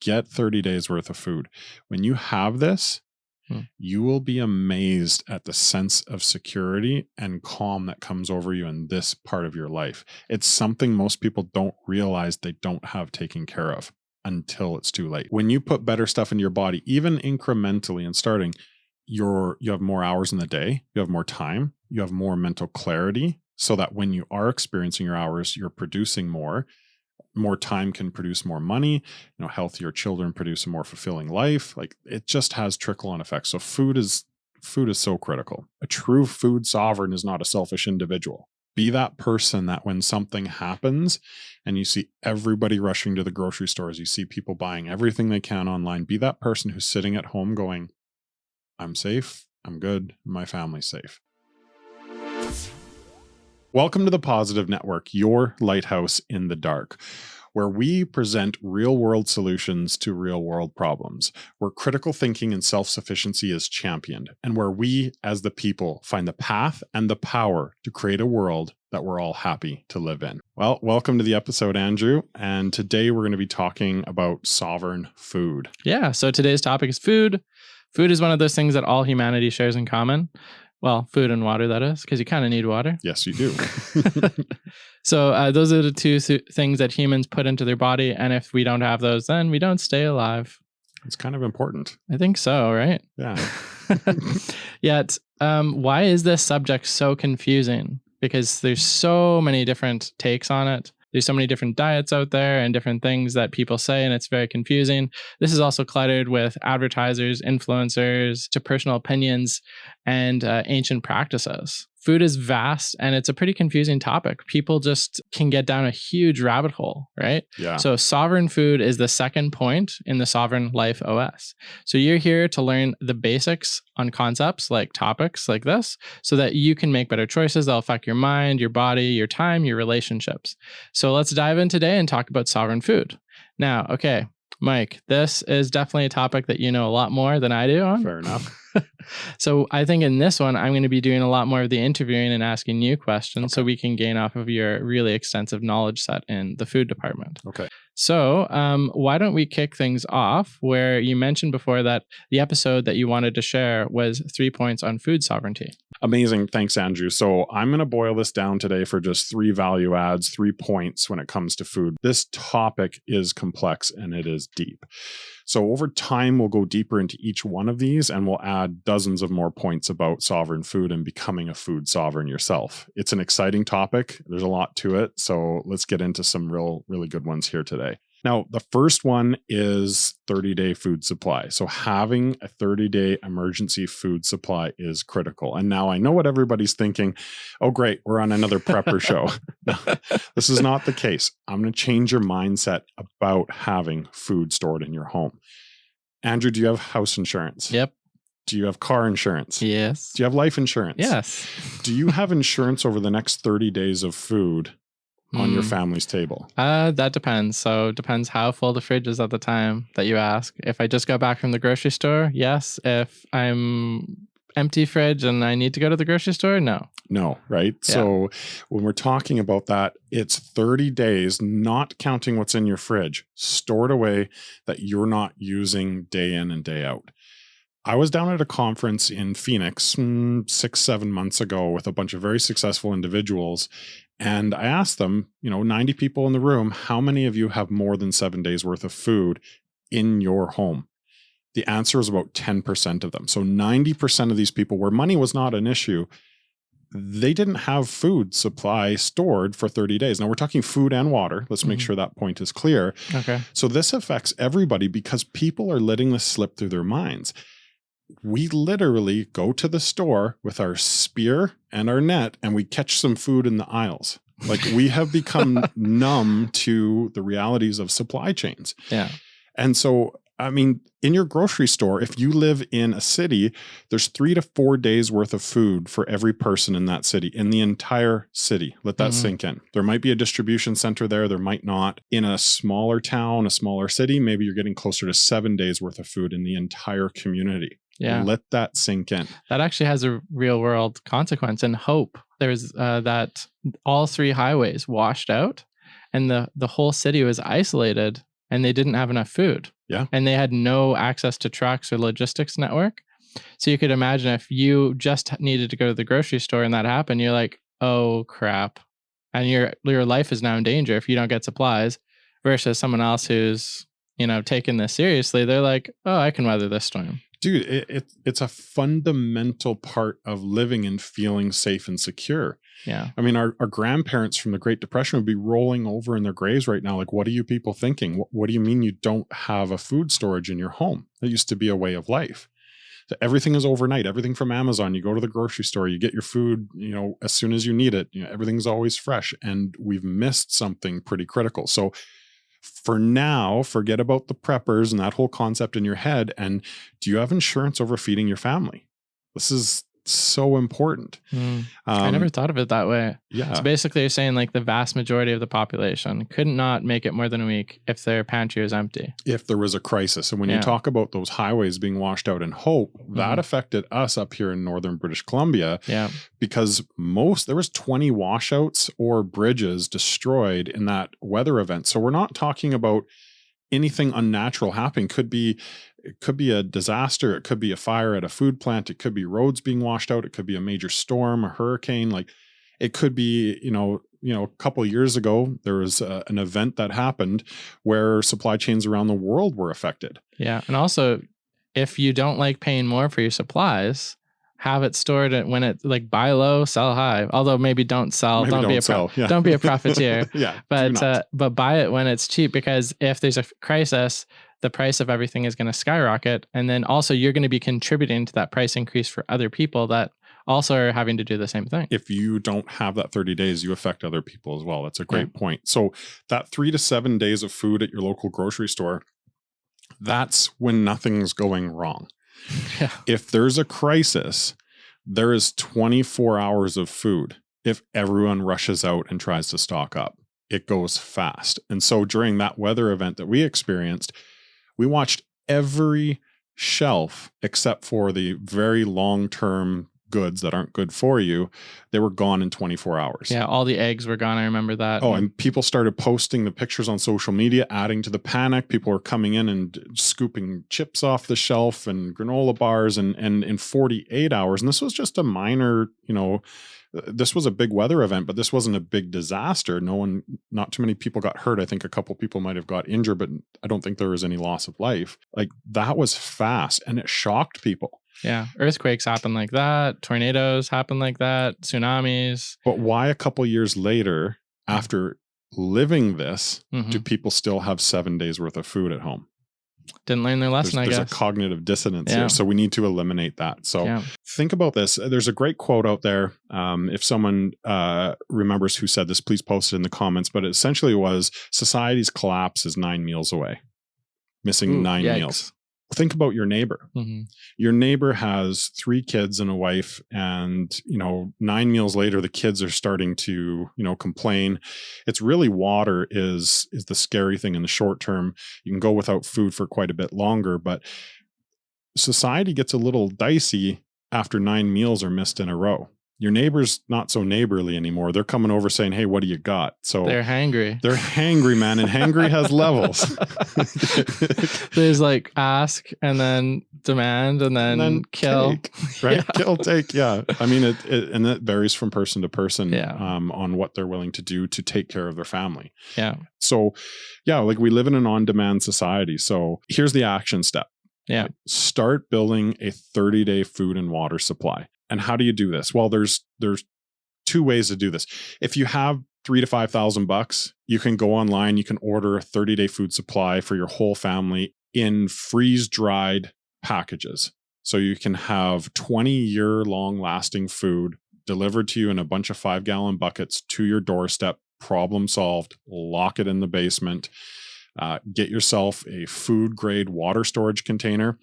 Get 30 days worth of food. When you have this, you will be amazed at the sense of security and calm that comes over you in this part of your life. It's something most people don't realize they don't have taken care of until it's too late. When you put better stuff into your body, even incrementally and starting, you have more hours in the day, you have more time, you have more mental clarity, so that when you are experiencing your hours, you're producing more. More time can produce more money. Healthier children produce a more fulfilling life. Like, it just has trickle-on effects. So food is so critical. A true food sovereign is not a selfish individual. Be that person that when something happens and you see everybody rushing to the grocery stores, you see people buying everything they can online, be that person who's sitting at home going, I'm safe, I'm good, my family's safe. Welcome to the Positive Network, your lighthouse in the dark, where we present real-world solutions to real-world problems, where critical thinking and self-sufficiency is championed, and where we, as the people, find the path and the power to create a world that we're all happy to live in. Well, welcome to the episode, Andrew, and today we're going to be talking about sovereign food. Yeah, so today's topic is food. Food is one of those things that all humanity shares in common. Well, food and water, that is, because you kind of need water. Yes, you do. So those are the two things that humans put into their body. And if we don't have those, then we don't stay alive. It's kind of important. I think so, right? Yeah. Yet, why is this subject so confusing? Because there's so many different takes on it. There's so many different diets out there and different things that people say, and it's very confusing. This is also cluttered with advertisers, influencers, to personal opinions and ancient practices. Food is vast and it's a pretty confusing topic. People just can get down a huge rabbit hole, right? Yeah. So sovereign food is the second point in the Sovereign Life OS. So you're here to learn the basics on concepts like topics like this so that you can make better choices that'll affect your mind, your body, your time, your relationships. So let's dive in today and talk about sovereign food. Now, okay, Mike, this is definitely a topic that you know a lot more than I do on. Fair enough. So I think in this one, I'm going to be doing a lot more of the interviewing and asking you questions so we can gain off of your really extensive knowledge set in the food department. Okay. So why don't we kick things off where you mentioned before that the episode that you wanted to share was 3 points on food sovereignty. Amazing. Thanks, Andrew. So I'm going to boil this down today for just 3 value adds, 3 points when it comes to food. This topic is complex and it is deep. So over time, we'll go deeper into each one of these and we'll add dozens of more points about sovereign food and becoming a food sovereign yourself. It's an exciting topic. There's a lot to it. So let's get into some really good ones here today. Now, the first one is 30-day food supply. So having a 30-day emergency food supply is critical. And now I know what everybody's thinking. Oh, great. We're on another prepper show. No, this is not the case. I'm going to change your mindset about having food stored in your home. Andrew, do you have house insurance? Yep. Do you have car insurance? Yes. Do you have life insurance? Yes. Do you have insurance over the next 30 days of food on your family's table? That depends. So it depends how full the fridge is at the time that you ask. If I just got back from the grocery store, yes. If I'm empty fridge and I need to go to the grocery store, no. No, right? Yeah. So when we're talking about that, it's 30 days, not counting what's in your fridge, stored away that you're not using day in and day out. I was down at a conference in Phoenix 6-7 months ago with a bunch of very successful individuals. And I asked them, 90 people in the room, how many of you have more than 7 days worth of food in your home? The answer is about 10% of them. So 90% of these people where money was not an issue, they didn't have food supply stored for 30 days. Now we're talking food and water. Let's make sure that point is clear. Okay. So this affects everybody because people are letting this slip through their minds. We literally go to the store with our spear and our net and we catch some food in the aisles. Like we have become numb to the realities of supply chains. Yeah. And so, I mean, in your grocery store, if you live in a city, there's 3 to 4 days worth of food for every person in that city, in the entire city. Let that sink in. There might be a distribution center there. There might not. In a smaller town, a smaller city, maybe you're getting closer to 7 days worth of food in the entire community. Yeah. Let that sink in. That actually has a real world consequence and hope. There's that all 3 highways washed out and the whole city was isolated and they didn't have enough food. Yeah. And they had no access to trucks or logistics network. So you could imagine if you just needed to go to the grocery store and that happened, you're like, oh crap. And your life is now in danger if you don't get supplies, versus someone else who's, taking this seriously. They're like, oh, I can weather this storm. Dude, it's a fundamental part of living and feeling safe and secure. Yeah. I mean, our grandparents from the Great Depression would be rolling over in their graves right now. Like, what are you people thinking? What do you mean you don't have a food storage in your home? That used to be a way of life. So everything is overnight. Everything from Amazon. You go to the grocery store, you get your food, as soon as you need it. Everything's always fresh. And we've missed something pretty critical. So for now, forget about the preppers and that whole concept in your head. And do you have insurance over feeding your family? This is so important. I never thought of it that way. Yeah. So basically you're saying like the vast majority of the population could not make it more than a week if their pantry was empty. If there was a crisis. And when you talk about those highways being washed out in Hope, that affected us up here in northern British Columbia. Yeah. Because there was 20 washouts or bridges destroyed in that weather event. So we're not talking about anything unnatural happening. It could be a disaster. It could be a fire at a food plant. It could be roads being washed out. It could be a major storm, a hurricane. Like it could be, a couple of years ago, there was an event that happened where supply chains around the world were affected. Yeah. And also, if you don't like paying more for your supplies, have it stored when it like buy low, sell high. Although maybe don't sell, don't be a profiteer. Yeah, but buy it when it's cheap, because if there's a crisis, the price of everything is going to skyrocket, and then also you're going to be contributing to that price increase for other people that also are having to do the same thing. If you don't have that 30 days, you affect other people as well. That's a great point. So that 3 to 7 days of food at your local grocery store, that's when nothing's going wrong. Yeah. If there's a crisis, there is 24 hours of food. If everyone rushes out and tries to stock up, it goes fast. And so during that weather event that we experienced, we watched every shelf except for the very long-term goods that aren't good for you. They were gone in 24 hours. Yeah, all the eggs were gone. I remember that. Oh, and people started posting the pictures on social media, adding to the panic. People were coming in and scooping chips off the shelf and granola bars, and in 48 hours. And this was just a minor, this was a big weather event, but this wasn't a big disaster. Not too many people got hurt. I think a couple people might have got injured, but I don't think there was any loss of life. Like that was fast, and it shocked people. Yeah. Earthquakes happen like that. Tornadoes happen like that. Tsunamis. But why a couple years later, after living this, do people still have 7 days worth of food at home? Didn't learn their lesson, I guess. There's a cognitive dissonance here. So we need to eliminate that. So think about this. There's a great quote out there. If someone remembers who said this, please post it in the comments. But it essentially was, society's collapse is 9 meals away. Missing 9 meals. Think about your neighbor. Your neighbor has 3 kids and a wife, and 9 meals later, the kids are starting to complain. It's really water is the scary thing in the short term. You can go without food for quite a bit longer, but society gets a little dicey after 9 meals are missed in a row. Your neighbor's not so neighborly anymore. They're coming over saying, hey, what do you got? So they're hangry. They're hangry, man. And hangry has levels. There's like ask, and then demand, and then kill. Take, right? Yeah. Kill, take. Yeah. I mean, and that varies from person to person on what they're willing to do to take care of their family. Yeah. So like we live in an on-demand society. So here's the action step. Yeah. Right? Start building a 30-day food and water supply. And how do you do this? Well, there's 2 ways to do this. If you have $3,000 to $5,000, you can go online. You can order a 30-day food supply for your whole family in freeze-dried packages. So you can have 20-year long-lasting food delivered to you in a bunch of 5-gallon buckets to your doorstep. Problem solved. Lock it in the basement. Get yourself a food-grade water storage container.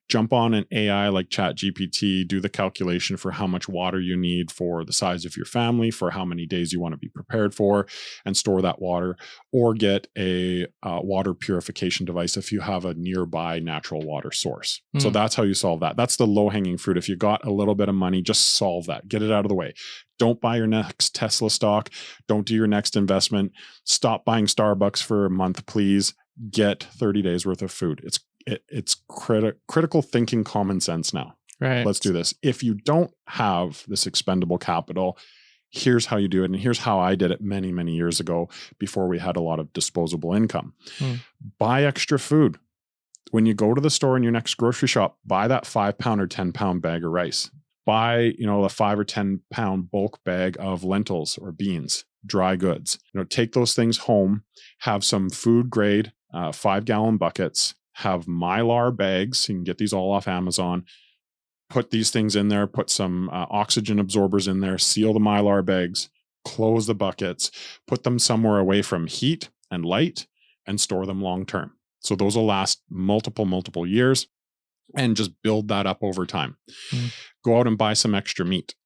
Jump on an AI like ChatGPT, do the calculation for how much water you need for the size of your family, for how many days you want to be prepared for, and store that water. Or get a water purification device if you have a nearby natural water source. So that's how you solve that. That's the low-hanging fruit. If you got a little bit of money, just solve that. Get it out of the way. Don't buy your next Tesla stock. Don't do your next investment. Stop buying Starbucks for a month, please. get 30 days worth of food. It's critical thinking, common sense now. Right. Let's do this. If you don't have this expendable capital, here's how you do it. And here's how I did it many, many years ago before we had a lot of disposable income. Buy extra food. When you go to the store in your next grocery shop, buy that 5-pound or 10-pound bag of rice. Buy, a 5 or 10-pound bulk bag of lentils or beans, dry goods. Take those things home, have some food grade 5-gallon buckets, have Mylar bags. You can get these all off Amazon. Put these things in there, put some oxygen absorbers in there, seal the Mylar bags, close the buckets, put them somewhere away from heat and light, and store them long term. So those will last multiple years, and just build that up over time. Go out and buy some extra meat,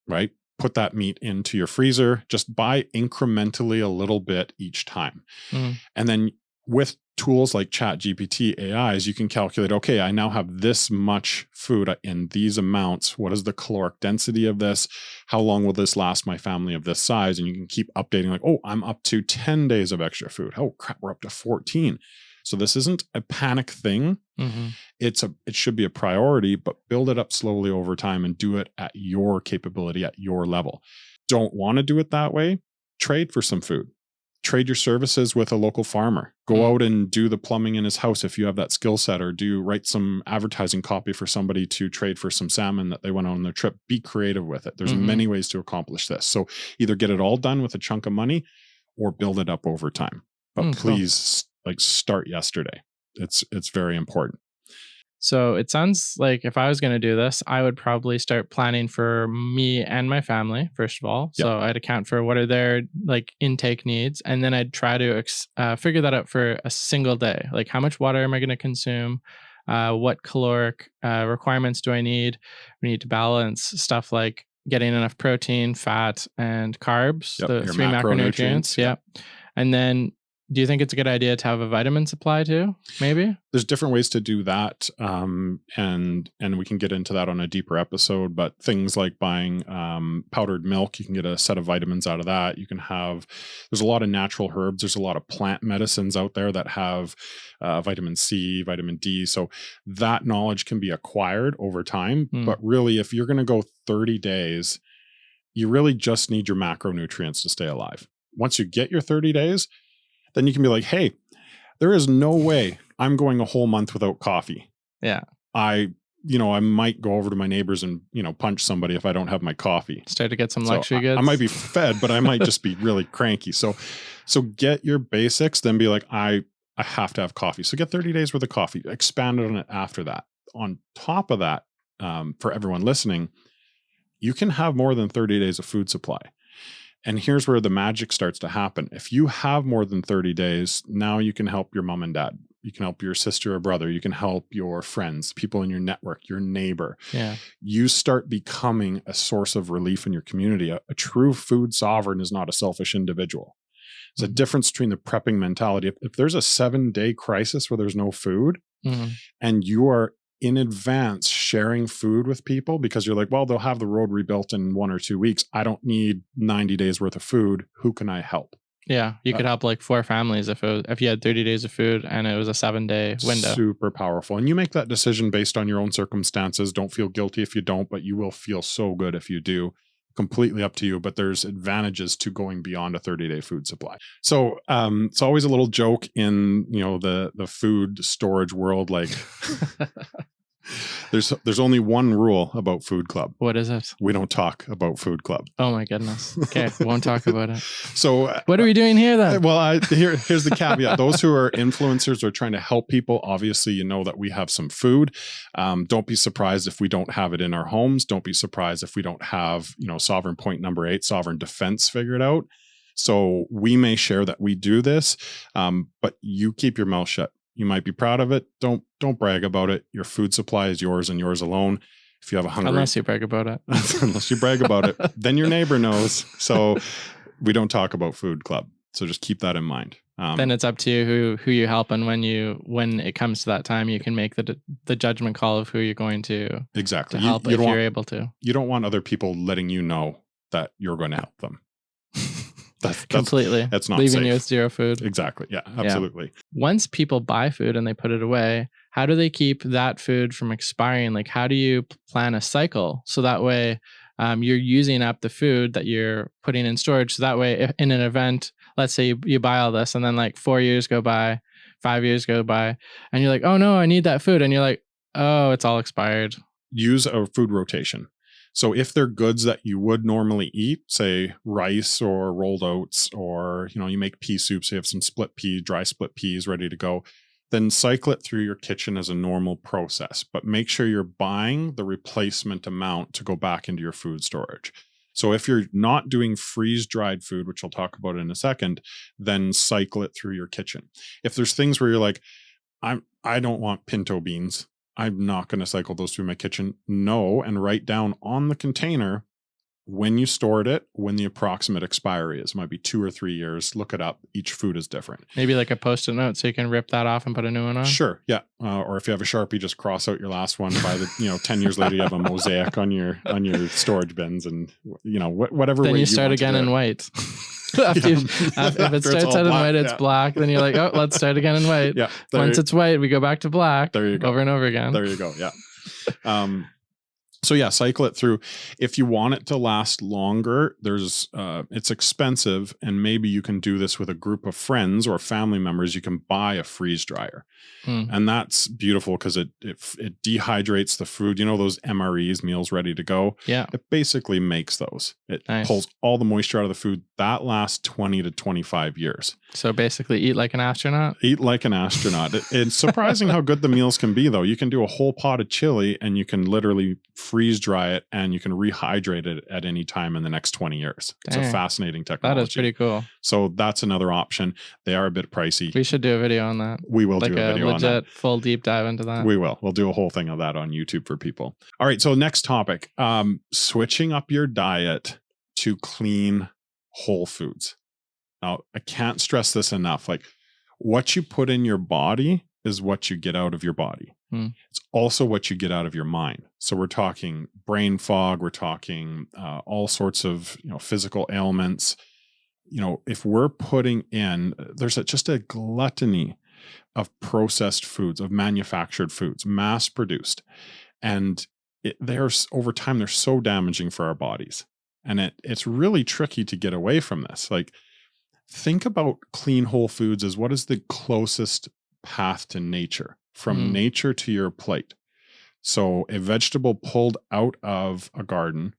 right? Put that meat into your freezer. Just buy incrementally a little bit each time. And then with tools like ChatGPT AIs, you can calculate, okay, I now have this much food in these amounts. What is the caloric density of this? How long will this last my family of this size? And you can keep updating, like, oh, I'm up to 10 days of extra food. Oh crap, we're up to 14. So this isn't a panic thing. It should be a priority, but build it up slowly over time and do it at your capability, at your level. Don't want to do it that way? Trade for some food. Trade your services with a local farmer. Go out and do the plumbing in his house if you have that skill set, or write some advertising copy for somebody to trade for some salmon that they went on their trip. Be creative with it. There's many ways to accomplish this. So either get it all done with a chunk of money or build it up over time. But please, start yesterday. It's very important. So it sounds like if I was going to do this, I would probably start planning for me and my family, first of all. So I'd account for what are their intake needs. And then I'd try to figure that out for a single day. Like, how much water am I going to consume? What caloric requirements do I need? We need to balance stuff like getting enough protein, fat, and carbs, the 3 macronutrients. Yeah. And then, do you think it's a good idea to have a vitamin supply too? Maybe there's different ways to do that, and we can get into that on a deeper episode. But things like buying powdered milk, you can get a set of vitamins out of that. You can have. There's a lot of natural herbs. There's a lot of plant medicines out there that have vitamin C, vitamin D. So that knowledge can be acquired over time. But really, if you're going to go 30 days, you really just need your macronutrients to stay alive. Once you get your 30 days. Then you can be like, hey, there is no way I'm going a whole month without coffee. Yeah. I might go over to my neighbors and, punch somebody if I don't have my coffee. Start to get some luxury goods. I might be fed, but I might just be really cranky. So get your basics, then be like, I have to have coffee. So get 30 days worth of coffee, expand on it after that. On top of that, for everyone listening, you can have more than 30 days of food supply. And here's where the magic starts to happen. If you have more than 30 days, now you can help your mom and dad. You can help your sister or brother. You can help your friends, people in your network, your neighbor. Yeah. You start becoming a source of relief in your community. A true food sovereign is not a selfish individual. There's a difference between the prepping mentality. If there's a 7-day crisis where there's no food, and you are in advance sharing food with people because you're like, well, they'll have the road rebuilt in 1 or 2 weeks. I don't need 90 days worth of food. Who can I help? Yeah. You could help 4 families if you had 30 days of food and it was a 7-day window. Super powerful. And you make that decision based on your own circumstances. Don't feel guilty if you don't, but you will feel so good if you do. Completely up to you, but there's advantages to going beyond a 30-day food supply. So it's always a little joke in the food storage world, like there's only one rule about Food Club. What is it? We don't talk about Food Club. Oh my goodness. Okay, we won't talk about it. So what are we doing here then? Well, here's the caveat. Those who are influencers or trying to help people, obviously, that we have some food. Don't be surprised if we don't have it in our homes. Don't be surprised if we don't have, sovereign point number 8, sovereign defense figured out. So we may share that we do this, but you keep your mouth shut. You might be proud of it. Don't brag about it. Your food supply is yours and yours alone. If you have a hungry, unless you brag about it, unless you brag about it, then your neighbor knows. So we don't talk about Food Club. So just keep that in mind. Then it's up to you who you help, and when it comes to that time, you can make the judgment call of who you're going to exactly to help if you're able to. You don't want other people letting you know that you're going to help them. completely. That's not leaving safe. you with zero food. Exactly. Yeah, absolutely. Once people buy food and they put it away, how do they keep that food from expiring? Like, how do you plan a cycle so that way you're using up the food that you're putting in storage? So that way, if in an event, let's say you buy all this and then like 4 years go by, 5 years go by, and you're like, oh no, I need that food. And you're like, oh, it's all expired. Use a food rotation. So if they're goods that you would normally eat, say rice or rolled oats, or you make pea soup, so you have some dry split peas ready to go, then cycle it through your kitchen as a normal process. But make sure you're buying the replacement amount to go back into your food storage. So if you're not doing freeze-dried food, which I'll talk about in a second, then cycle it through your kitchen. If there's things where you're like, I don't want pinto beans, I'm not going to cycle those through my kitchen. No, and write down on the container when you stored it, when the approximate expiry is. It might be 2 or 3 years. Look it up. Each food is different. Maybe like a Post-it note so you can rip that off and put a new one on? Sure, yeah. Or if you have a Sharpie, just cross out your last one. By the 10 years later, you have a mosaic on your storage bins, and whatever. Then way you start again in white. If it starts out in white, it's black. Then you're like, oh, let's start again in white. Yeah. Once it's white, we go back to black. There you go. Over and over again. There you go. Yeah. So yeah, cycle it through. If you want it to last longer, it's expensive, and maybe you can do this with a group of friends or family members. You can buy a freeze dryer, and that's beautiful because it dehydrates the food. Those MREs, meals ready to go. Yeah, it basically makes those. It pulls all the moisture out of the food. That lasts 20 to 25 years. So basically, eat like an astronaut. Eat like an astronaut. It's surprising how good the meals can be, though. You can do a whole pot of chili, and you can literally freeze dry it, and you can rehydrate it at any time in the next 20 years. Dang. It's a fascinating technology. That is pretty cool. So that's another option. They are a bit pricey. We should do a video on that. We will do a video on that. Legit full deep dive into that. We will. We'll do a whole thing of that on YouTube for people. All right. So next topic, switching up your diet to clean whole foods. Now, I can't stress this enough. Like, what you put in your body is what you get out of your body. It's also what you get out of your mind. So we're talking brain fog. We're talking all sorts of physical ailments. If we're putting in, there's just a gluttony of processed foods, of manufactured foods, mass produced, and over time they're so damaging for our bodies, and it's really tricky to get away from this. Like, think about clean whole foods as what is the closest path to nature, from nature to your plate. So a vegetable pulled out of a garden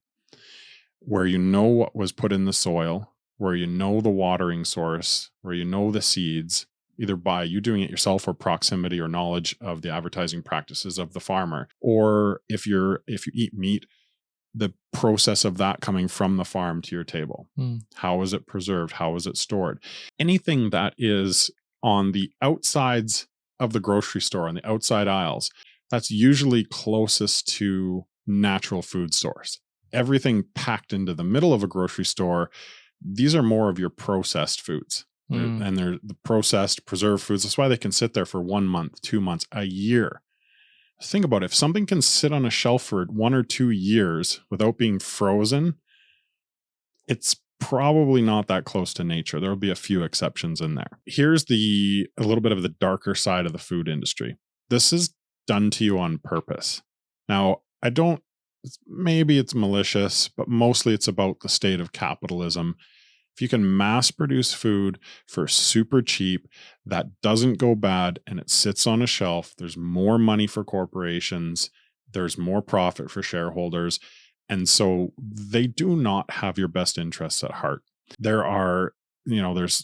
where what was put in the soil, where the watering source, where the seeds, either by you doing it yourself or proximity or knowledge of the advertising practices of the farmer, or if you eat meat, the process of that coming from the farm to your table. How is it preserved? How is it stored? Anything that is on the outsides of the grocery store, on the outside aisles, that's usually closest to natural food source. Everything packed into the middle of a grocery store, these are more of your processed foods. And they're the processed, preserved foods. That's why they can sit there for 1 month, 2 months, a year. Think about it. If something can sit on a shelf for 1 or 2 years without being frozen, it's probably not that close to nature. There'll be a few exceptions in there. Here's a little bit of the darker side of the food industry. This is done to you on purpose. Now, maybe it's malicious, but mostly it's about the state of capitalism. If you can mass produce food for super cheap, that doesn't go bad, and it sits on a shelf, there's more money for corporations, there's more profit for shareholders. And so they do not have your best interests at heart. There's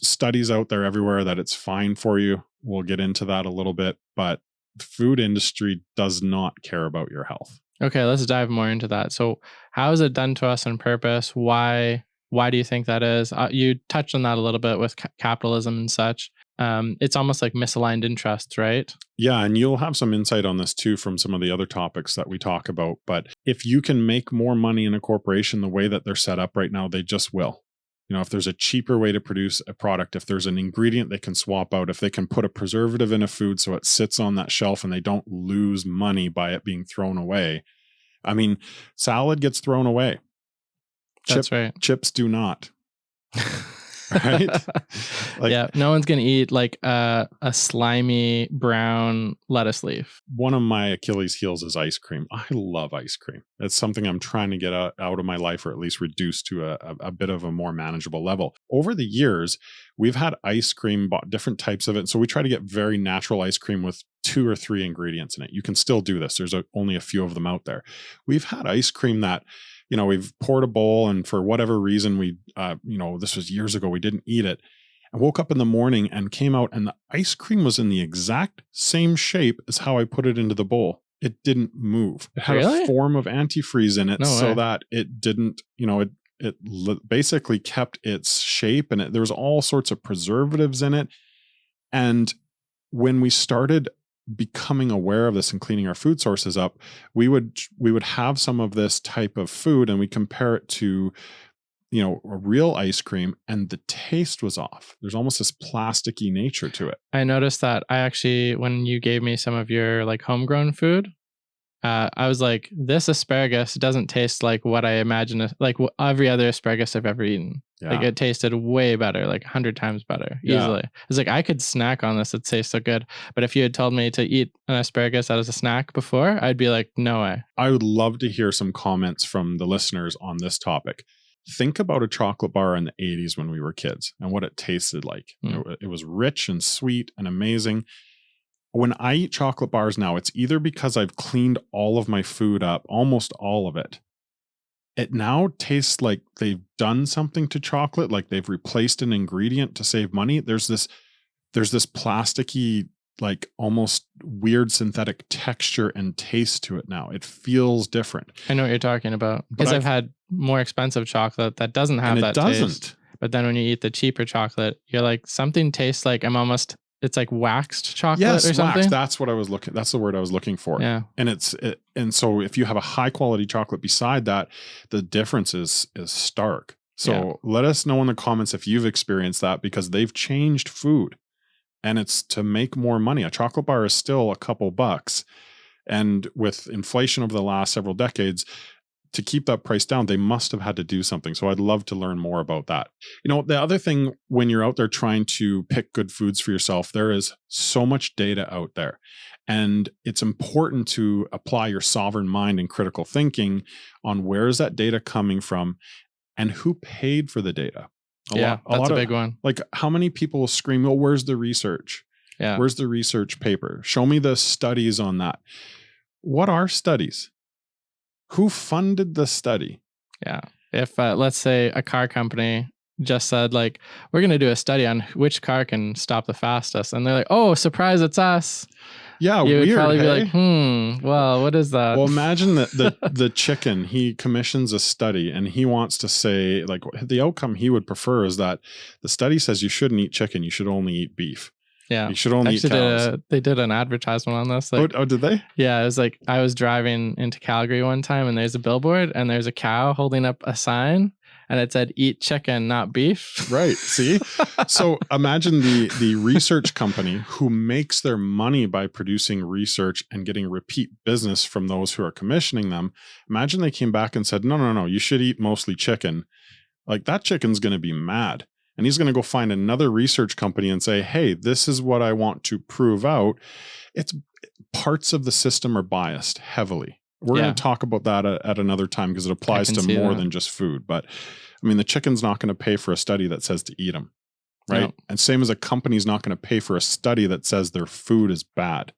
studies out there everywhere that it's fine for you. We'll get into that a little bit, but the food industry does not care about your health. Okay, let's dive more into that. So how is it done to us on purpose? Why do you think that is? You touched on that a little bit with capitalism and such. It's almost like misaligned interests, right? Yeah, and you'll have some insight on this too from some of the other topics that we talk about. But if you can make more money in a corporation the way that they're set up right now, they just will. If there's a cheaper way to produce a product, if there's an ingredient they can swap out, if they can put a preservative in a food so it sits on that shelf and they don't lose money by it being thrown away. I mean, salad gets thrown away. That's right. Chips do not. right? Like, yeah, no one's gonna eat like a slimy brown lettuce leaf. one of my Achilles heels is ice cream. I love ice cream. It's something I'm trying to get out of my life, or at least reduce to a bit of a more manageable level. Over the years, we've had ice cream, bought different types of it. So we try to get very natural ice cream with 2 or 3 ingredients in it. You can still do this. There's only a few of them out there. We've had ice cream that, we've poured a bowl, and for whatever reason, this was years ago, we didn't eat it. I woke up in the morning and came out, and the ice cream was in the exact same shape as how I put it into the bowl. It didn't move. It had Really? a form of antifreeze in it, No so way. that it didn't, basically kept its shape, and there was all sorts of preservatives in it. And when we started becoming aware of this and cleaning our food sources up, we would have some of this type of food, and we compare it to a real ice cream, and the taste was off. There's almost this plasticky nature to it. I noticed that when you gave me some of your like homegrown food, I was like, this asparagus doesn't taste like what I imagine, like every other asparagus I've ever eaten. Yeah. Like it tasted way better, like 100 times better, easily. It's like I could snack on this; it tastes so good. But if you had told me to eat an asparagus as a snack before, I'd be like, no way. I would love to hear some comments from the listeners on this topic. Think about a chocolate bar in the 80s when we were kids and what it tasted like. It was rich and sweet and amazing. When I eat chocolate bars now, it's either because I've cleaned all of my food up, almost all of it. It now tastes like they've done something to chocolate, like they've replaced an ingredient to save money. There's this plasticky, like almost weird synthetic texture and taste to it now. It feels different. I know what you're talking about, because I've had more expensive chocolate that doesn't have that taste. But then when you eat the cheaper chocolate, you're like, something tastes like it's like waxed chocolate or something. Wax. That's what I was looking. That's the word I was looking for. Yeah. And so if you have a high quality chocolate beside that, the difference is stark. So let us know in the comments if you've experienced that, because they've changed food, and it's to make more money. A chocolate bar is still a couple bucks. And with inflation over the last several decades, to keep that price down, they must have had to do something. So I'd love to learn more about that. The other thing, when you're out there trying to pick good foods for yourself, there is so much data out there. And it's important to apply your sovereign mind and critical thinking on where is that data coming from and who paid for the data. That's a big one. Like, how many people will scream, "Oh, where's the research? Yeah. Where's the research paper? Show me the studies on that." What are studies? Who funded the study? Yeah. If let's say a car company just said, like, we're going to do a study on which car can stop the fastest, and they're like, "Oh, surprise, it's us." Yeah, you weird, would probably be like, well, what is that? Well, imagine that the chicken, he commissions a study, and he wants to say, like, the outcome he would prefer is that the study says you shouldn't eat chicken, you should only eat beef. Yeah. You should only eat cows. They did an advertisement on this. Like, did they? Yeah. It was like, I was driving into Calgary one time, and there's a billboard, and there's a cow holding up a sign, and it said, "Eat chicken, not beef." Right. See? So imagine the research company who makes their money by producing research and getting repeat business from those who are commissioning them. Imagine they came back and said, no, you should eat mostly chicken. Like, that chicken's going to be mad. And he's going to go find another research company and say, "Hey, this is what I want to prove out." It's parts of the system are biased heavily. We're going to talk about that at another time, because it applies to more than just food. But I mean, the chicken's not going to pay for a study that says to eat them, right? No. And same as a company's not going to pay for a study that says their food is bad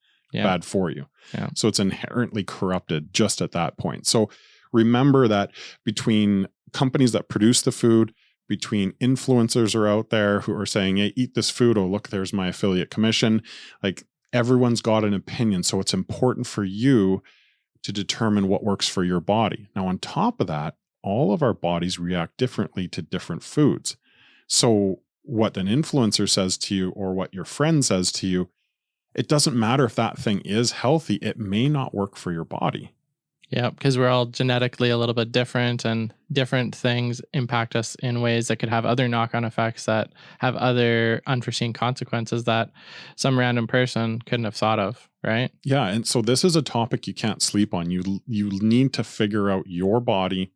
for you. Yeah. So it's inherently corrupted just at that point. So remember that between companies that produce the food, between influencers are out there who are saying, "Hey, eat this food. Oh, look, there's my affiliate commission." Like, everyone's got an opinion. So it's important for you to determine what works for your body. Now, on top of that, all of our bodies react differently to different foods. So what an influencer says to you or what your friend says to you, it doesn't matter if that thing is healthy. It may not work for your body. Yeah, because we're all genetically a little bit different, and different things impact us in ways that could have other knock-on effects that have other unforeseen consequences that some random person couldn't have thought of, right? Yeah, and so this is a topic you can't sleep on. You need to figure out your body,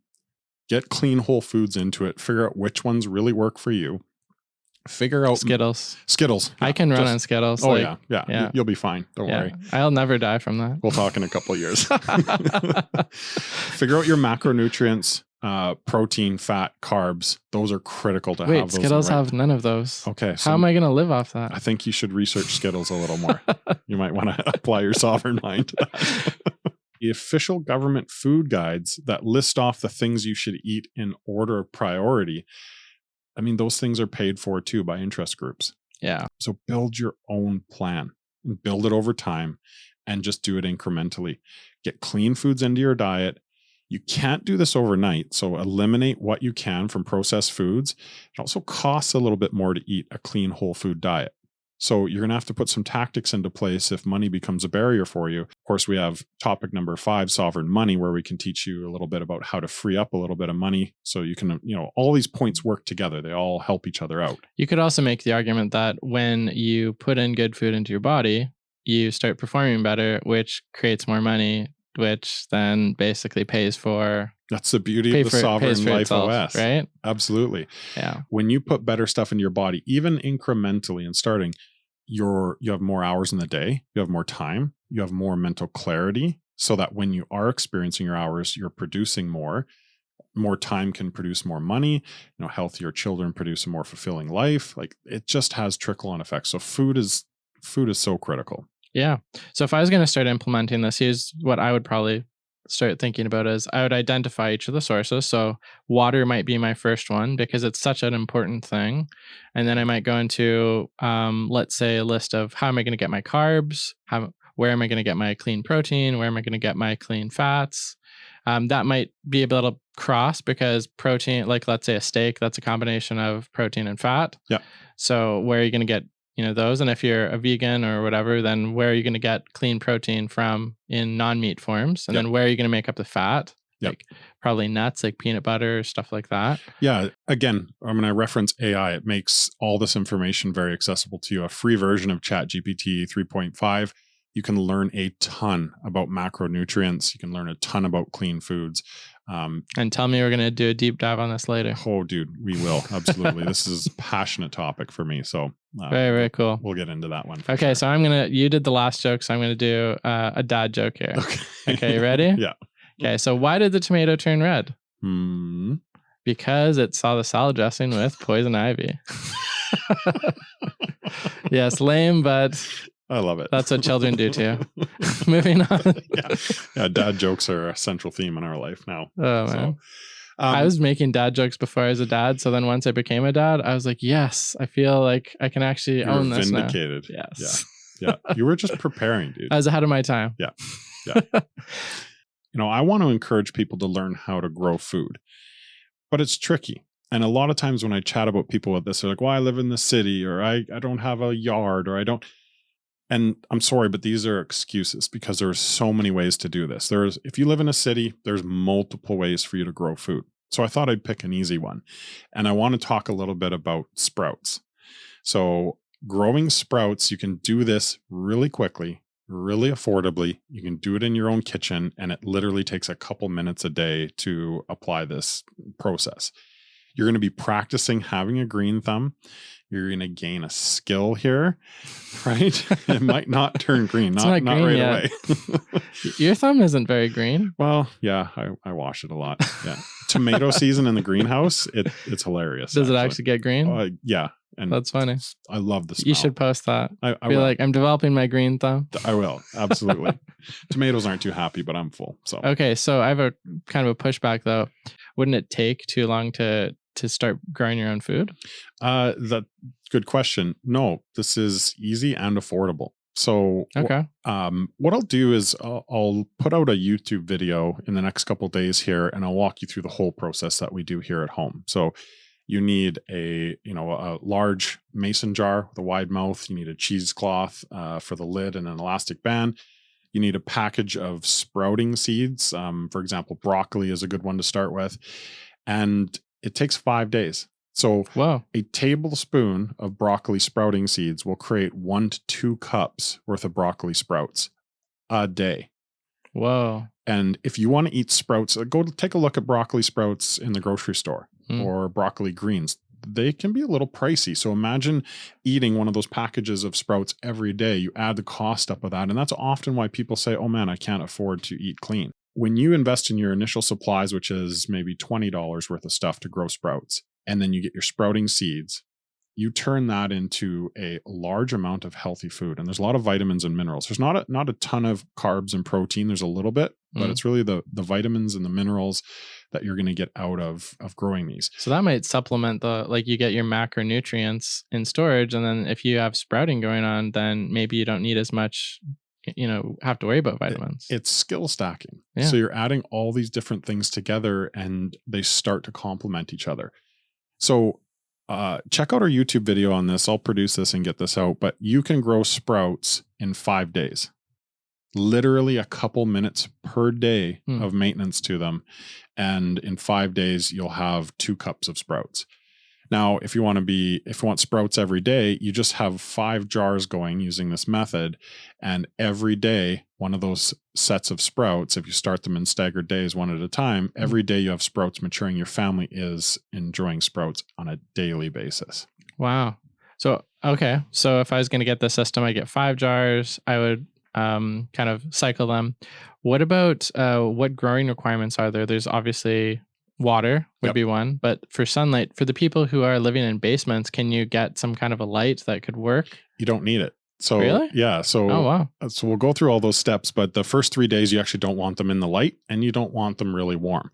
get clean whole foods into it, figure out which ones really work for you, Figure out Skittles. Skittles. I can run on Skittles. Oh, like, yeah. You'll be fine. Don't worry. I'll never die from that. We'll talk in a couple of years. Figure out your macronutrients, protein, fat, carbs. Those are critical to have. Wait, Skittles have none of those. Okay. So how am I going to live off that? I think you should research Skittles a little more. You might want to apply your sovereign mind to that. The official government food guides that list off the things you should eat in order of priority, I mean, those things are paid for too by interest groups. Yeah. So build your own plan and build it over time and just do it incrementally. Get clean foods into your diet. You can't do this overnight. So eliminate what you can from processed foods. It also costs a little bit more to eat a clean whole food diet. So you're going to have to put some tactics into place if money becomes a barrier for you. Of course, we have topic number 5, sovereign money, where we can teach you a little bit about how to free up a little bit of money. So you can, all these points work together. They all help each other out. You could also make the argument that when you put in good food into your body, you start performing better, which creates more money, which then basically pays for... That's the beauty of the Sovereign Life itself, OS. Right? Absolutely. Yeah. When you put better stuff into your body, even incrementally and starting, you have more hours in the day, you have more time, you have more mental clarity, so that when you are experiencing your hours, you're producing more time can produce more money, healthier children produce a more fulfilling life. Like, it just has trickle-on effects. So food is so critical. Yeah. So if I was going to start implementing this, here's what I would probably start thinking about is I would identify each of the sources. So water might be my first one because it's such an important thing. And then I might go into, let's say, a list of how am I going to get my carbs? Where am I going to get my clean protein? Where am I going to get my clean fats? That might be a little cross because protein, like let's say a steak, that's a combination of protein and fat. Yeah. So where are you going to get those? And if you're a vegan or whatever, then where are you going to get clean protein from in non-meat forms? And then where are you going to make up the fat? Like probably nuts, like peanut butter, stuff like that. Yeah. Again, I'm going to reference AI. It makes all this information very accessible to you. A free version of ChatGPT 3.5. You can learn a ton about macronutrients. You can learn a ton about clean foods. And tell me we're going to do a deep dive on this later. Oh, dude, we will. Absolutely. This is a passionate topic for me. So very, very cool. We'll get into that one. Okay. Sure. So you did the last joke. So I'm going to do a dad joke here. Okay. You ready? Yeah. Okay. So why did the tomato turn red? Because it saw the salad dressing with poison ivy. Yes. Lame, but... I love it. That's what children do too. Moving on. Yeah, dad jokes are a central theme in our life now. Oh, man. I was making dad jokes before I was a dad. So then once I became a dad, I was like, yes, I feel like I can actually own this vindicated. Now. Yes. Yeah. You were just preparing, dude. I was ahead of my time. Yeah. I want to encourage people to learn how to grow food, but it's tricky. And a lot of times when I chat about people with this, they're like, well, I live in the city, or I don't have a yard, or I don't. And I'm sorry, but these are excuses because there's so many ways to do this. If you live in a city, there's multiple ways for you to grow food. So I thought I'd pick an easy one. And I want to talk a little bit about sprouts. So growing sprouts, you can do this really quickly, really affordably. You can do it in your own kitchen, and it literally takes a couple minutes a day to apply this process. You're going to be practicing having a green thumb. You're going to gain a skill here, right? It might not turn green, not green right yet. away. Your thumb isn't very green. Well, yeah, I wash it a lot. Yeah, tomato season in the greenhouse, it's hilarious. Does it actually get green? Yeah, and that's funny. I love the smell. You should post that. I Be will. like, I'm developing my green thumb. I will, absolutely. Tomatoes aren't too happy, but I'm full. So okay, so I have a kind of a pushback though. Wouldn't it take too long to start growing your own food? That good question. No, this is easy and affordable. So okay. What I'll do is I'll put out a YouTube video in the next couple of days here, and I'll walk you through the whole process that we do here at home. So you need a large mason jar with a wide mouth. You need a cheesecloth for the lid and an elastic band. You need a package of sprouting seeds. For example, broccoli is a good one to start with. And it takes 5 days. So a tablespoon of broccoli sprouting seeds will create 1 to 2 cups worth of broccoli sprouts a day. Whoa. And if you want to eat sprouts, go take a look at broccoli sprouts in the grocery store or broccoli greens. they can be a little pricey. So imagine eating one of those packages of sprouts every day. You add the cost up of that. And that's often why people say, oh man, I can't afford to eat clean. When you invest in your initial supplies, which is maybe $20 worth of stuff to grow sprouts, and then you get your sprouting seeds, you turn that into a large amount of healthy food. And there's a lot of vitamins and minerals. There's not a ton of carbs and protein. There's a little bit, but it's really the vitamins and the minerals that you're going to get out of growing these. So that might supplement like you get your macronutrients in storage. And then if you have sprouting going on, then maybe you don't need as much, have to worry about vitamins. It's skill stacking. Yeah. So you're adding all these different things together and they start to complement each other. So check out our YouTube video on this. I'll produce this and get this out, but you can grow sprouts in 5 days. Literally a couple minutes per day of maintenance to them. And in 5 days, you'll have 2 cups of sprouts. Now, if you want sprouts every day, you just have 5 jars going using this method. And every day, one of those sets of sprouts, if you start them in staggered days, one at a time, every day you have sprouts maturing. Your family is enjoying sprouts on a daily basis. Wow. So, okay. So if I was going to get the system, I get 5 jars. I would kind of cycle them. What about what growing requirements are there? There's obviously water would be one, but for sunlight, for the people who are living in basements, can you get some kind of a light that could work? You don't need it. So really? Yeah. So, oh, wow. So we'll go through all those steps, but the first 3 days, you actually don't want them in the light and you don't want them really warm.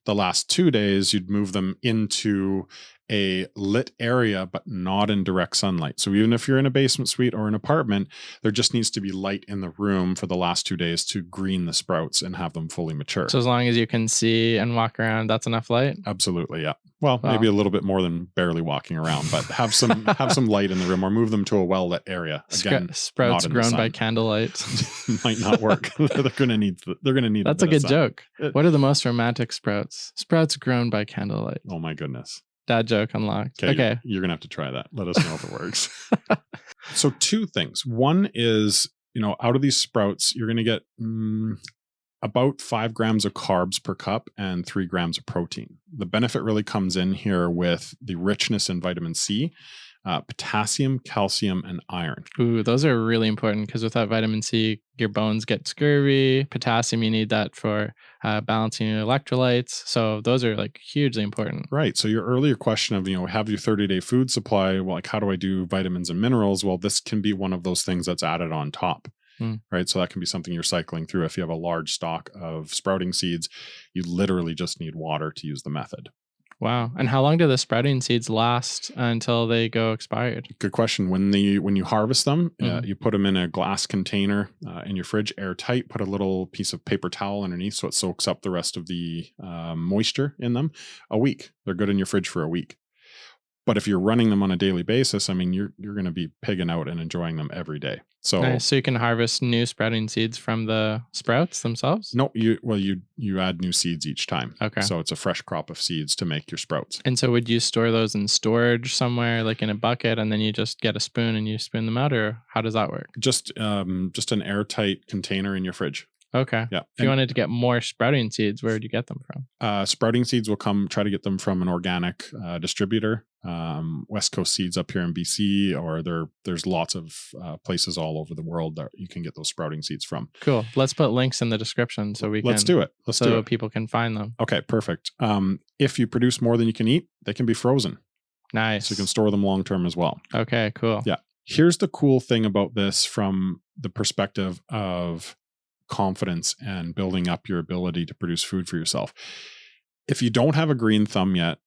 The last 2 days, you'd move them into a lit area, but not in direct sunlight. So even if you're in a basement suite or an apartment, there just needs to be light in the room for the last 2 days to green the sprouts and have them fully mature. So as long as you can see and walk around, that's enough light? Absolutely. Yeah. Well, maybe a little bit more than barely walking around, but have some light in the room or move them to a well-lit area. Again, sprouts grown by candlelight might not work. They're going to need That's a good joke. What are the most romantic sprouts? Sprouts grown by candlelight. Oh my goodness. Dad joke unlocked. Okay. You're going to have to try that. Let us know if it works. So 2 things. One is, out of these sprouts, you're going to get about 5 grams of carbs per cup and 3 grams of protein. The benefit really comes in here with the richness in vitamin C, potassium, calcium, and iron. Ooh, those are really important because without vitamin C, your bones get scurvy. Potassium, you need that for balancing your electrolytes. So those are like hugely important. Right. So your earlier question of, have your 30-day food supply, well, like how do I do vitamins and minerals? Well, this can be one of those things that's added on top. Right. So that can be something you're cycling through. If you have a large stock of sprouting seeds, you literally just need water to use the method. Wow. And how long do the sprouting seeds last until they go expired? Good question. When you harvest them, you put them in a glass container in your fridge, airtight, put a little piece of paper towel underneath so it soaks up the rest of the moisture in them. A week. They're good in your fridge for a week. But if you're running them on a daily basis, I mean, you're going to be pigging out and enjoying them every day. So, nice. So you can harvest new sprouting seeds from the sprouts themselves? No, you add new seeds each time. Okay. So it's a fresh crop of seeds to make your sprouts. And so would you store those in storage somewhere, like in a bucket, and then you just get a spoon and you spoon them out, or how does that work? Just an airtight container in your fridge. Okay. Yeah. If you wanted to get more sprouting seeds, where would you get them from? Sprouting seeds will try to get them from an organic distributor. West Coast Seeds up here in BC, or there's lots of places all over the world that you can get those sprouting seeds from. Cool. Let's put links in the description so let's do it. So people can find them. Okay, perfect. If you produce more than you can eat, they can be frozen. Nice. So you can store them long term as well. Okay, cool. Yeah. Here's the cool thing about this from the perspective of confidence and building up your ability to produce food for yourself. If you don't have a green thumb yet,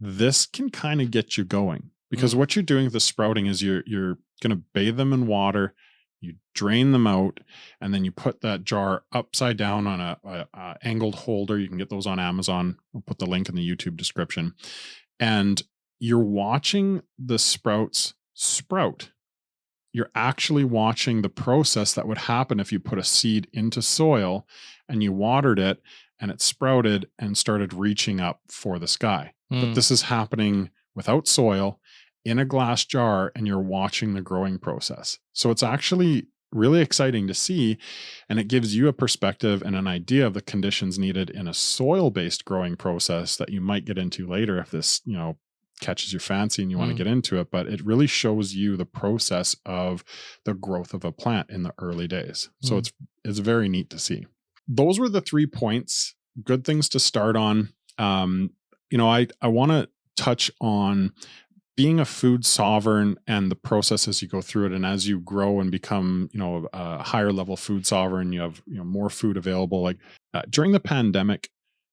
this can kind of get you going, because what you're doing with the sprouting is you're going to bathe them in water, you drain them out, and then you put that jar upside down on a angled holder. You can get those on Amazon. I'll put the link in the YouTube description. And you're watching the sprouts sprout. You're actually watching the process that would happen if you put a seed into soil and you watered it and it sprouted and started reaching up for the sky. But this is happening without soil in a glass jar, and you're watching the growing process. So it's actually really exciting to see, and it gives you a perspective and an idea of the conditions needed in a soil-based growing process that you might get into later if this, catches your fancy and you want to Mm. get into it, but it really shows you the process of the growth of a plant in the early days. So Mm. it's very neat to see. Those were the 3 points, good things to start on. I want to touch on being a food sovereign and the process as you go through it. And as you grow and become, a higher level food sovereign, you have, more food available. Like during the pandemic,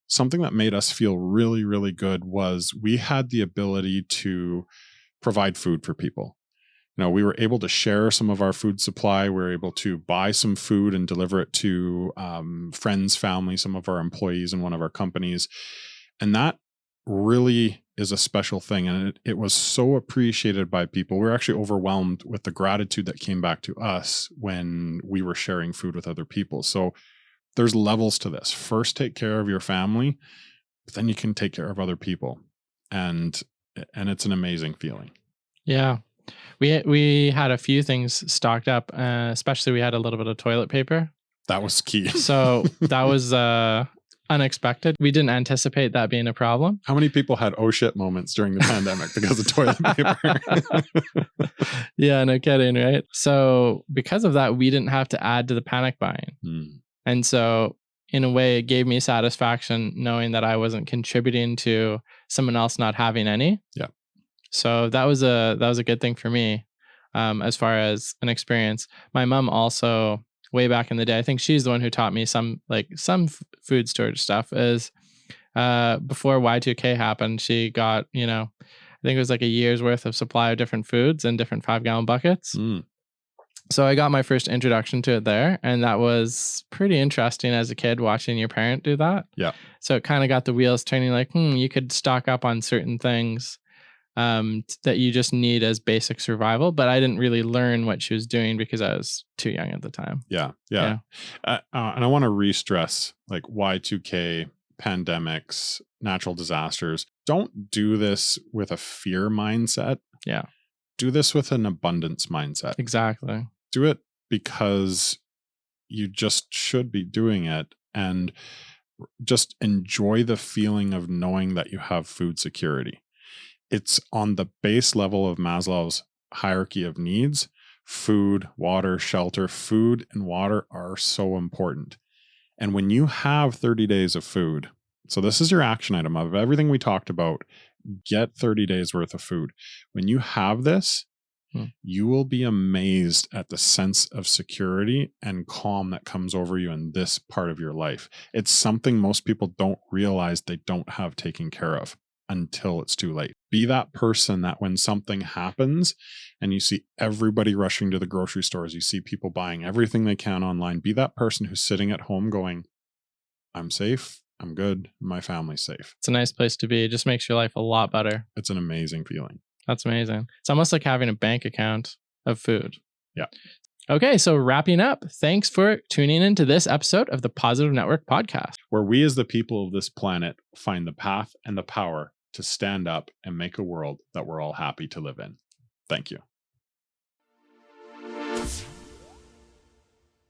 something that made us feel really, really good was we had the ability to provide food for people. We were able to share some of our food supply. We were able to buy some food and deliver it to friends, family, some of our employees in one of our companies. And that really is a special thing. And it was so appreciated by people. We were actually overwhelmed with the gratitude that came back to us when we were sharing food with other people. So there's levels to this. First, take care of your family, but then you can take care of other people. And it's an amazing feeling. Yeah. We had a few things stocked up, especially we had a little bit of toilet paper. That was key. So that was unexpected. We didn't anticipate that being a problem. How many people had oh shit moments during the pandemic because of toilet paper? Yeah, no kidding, right? So because of that, we didn't have to add to the panic buying. And so in a way, it gave me satisfaction knowing that I wasn't contributing to someone else not having any. Yeah. So that was a good thing for me, as far as an experience. My mom also, way back in the day, I think she's the one who taught me some food storage stuff. Is before Y2K happened, she got I think it was like a year's worth of supply of different foods in different 5-gallon buckets. So I got my first introduction to it there, and that was pretty interesting as a kid watching your parent do that. Yeah. So it kind of got the wheels turning. Like, you could stock up on certain things that you just need as basic survival. But I didn't really learn what she was doing because I was too young at the time. Yeah. And I want to re-stress, like Y2K, pandemics, natural disasters. Don't do this with a fear mindset. Yeah. Do this with an abundance mindset. Exactly. Do it because you just should be doing it, and just enjoy the feeling of knowing that you have food security. It's on the base level of Maslow's hierarchy of needs. Food, water, shelter. Food and water are so important. And when you have 30 days of food, so this is your action item of everything we talked about, get 30 days worth of food. When you have this, you will be amazed at the sense of security and calm that comes over you in this part of your life. It's something most people don't realize they don't have taken care of until it's too late. Be that person that when something happens and you see everybody rushing to the grocery stores, you see people buying everything they can online, be that person who's sitting at home going, I'm safe, I'm good, my family's safe. It's a nice place to be. It just makes your life a lot better. It's an amazing feeling. That's amazing. It's almost like having a bank account of food. Yeah. Okay, so wrapping up, thanks for tuning into this episode of the Positive Network podcast, where we as the people of this planet find the path and the power to stand up and make a world that we're all happy to live in. Thank you.